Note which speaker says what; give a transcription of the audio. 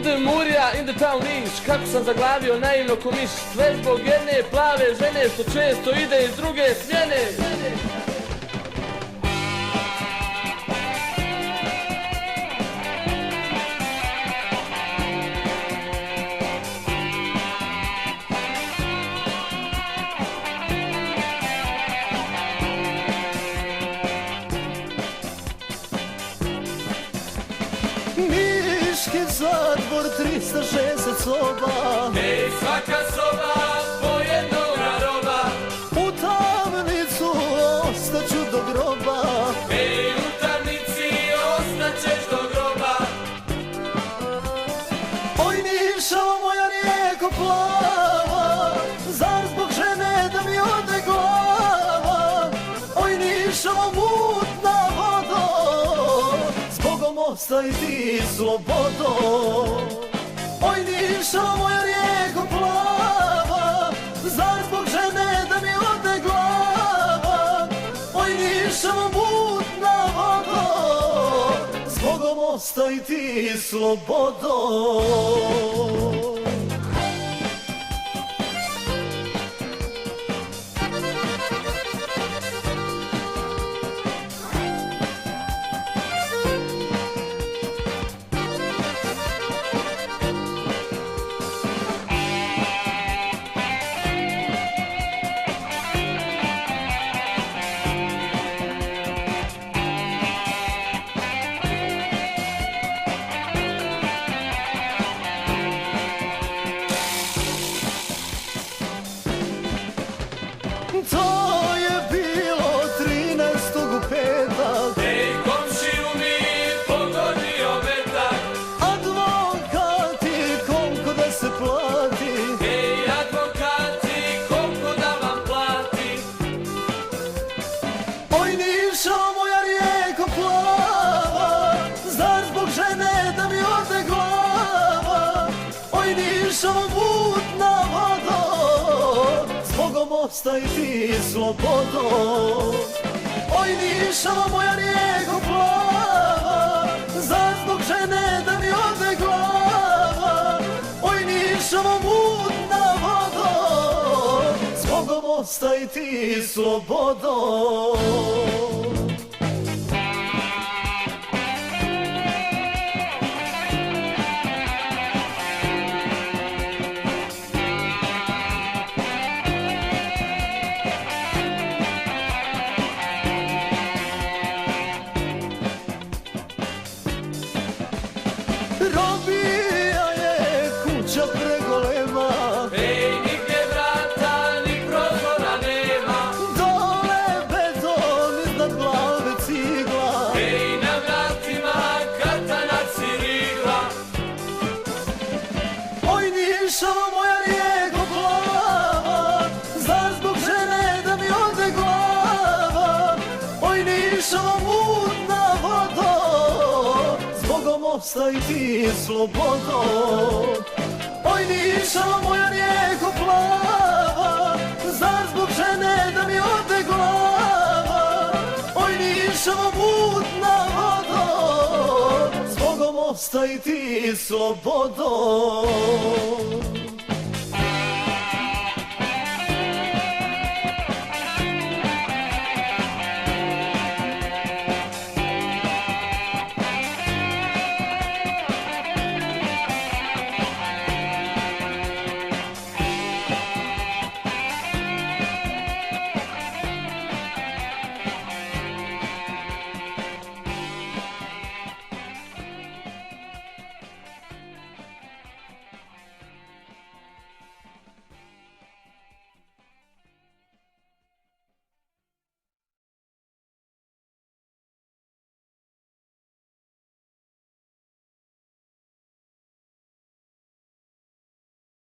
Speaker 1: the Murija, in the town Niš. Kako sam zaglavio naivno ko miš. Sve zbog jedne plave žene što često ide iz druge smjene.
Speaker 2: Niški zatvor 360 soba.
Speaker 1: Ej, svaka soba po jednoga roba.
Speaker 2: U tamnicu ostaću do groba.
Speaker 1: Ej, u tamnici ostaćeš do groba.
Speaker 2: Oj Nišo, moja rijeko plava, zar zbog žene da mi ode glava? Oj Nišo, mutna vodo, zbogom ostaj ti slobodo. Oj Nišo, moja rijeko plava, zar zbog žene da mi ode glava? Oj Nišo, mutna vodo, zbogom ostaj ti slobodo. To je bilo 13. u petak.
Speaker 1: Ej, komšiju mi pogodio metak.
Speaker 2: Advokati, koliko da se plati?
Speaker 1: Ej, advokati, koliko da vam plati?
Speaker 2: Oj Nišo, moja rijeko plava, zar zbog žene da mi ode glava? Oj Nišo, mutna vodo, zbogom ostaj ti slobodo. Oj Nišo, moja rijeko plava, zar zbog žene da mi ode glava? Oj Nišo, mutna vodo, zbogom ostaj ti slobodo. Robija je kuća pregolema.
Speaker 1: Ej, nigdje vrata ni prozora nema.
Speaker 2: Dole beton, iznad glave cigla.
Speaker 1: Ej, na vratima katanac i rigla.
Speaker 2: Oj Nišo, moja rijeko plava, zar zbog žene da mi ode glava? Oj Nišo, mutna vodo, zbogom ostaj ti slobodo. Oj Nišo, moja rijeko plava, zar zbog žene da mi ode glava? Oj Nišo, mutna vodo, zbogom ostaj ti slobodo.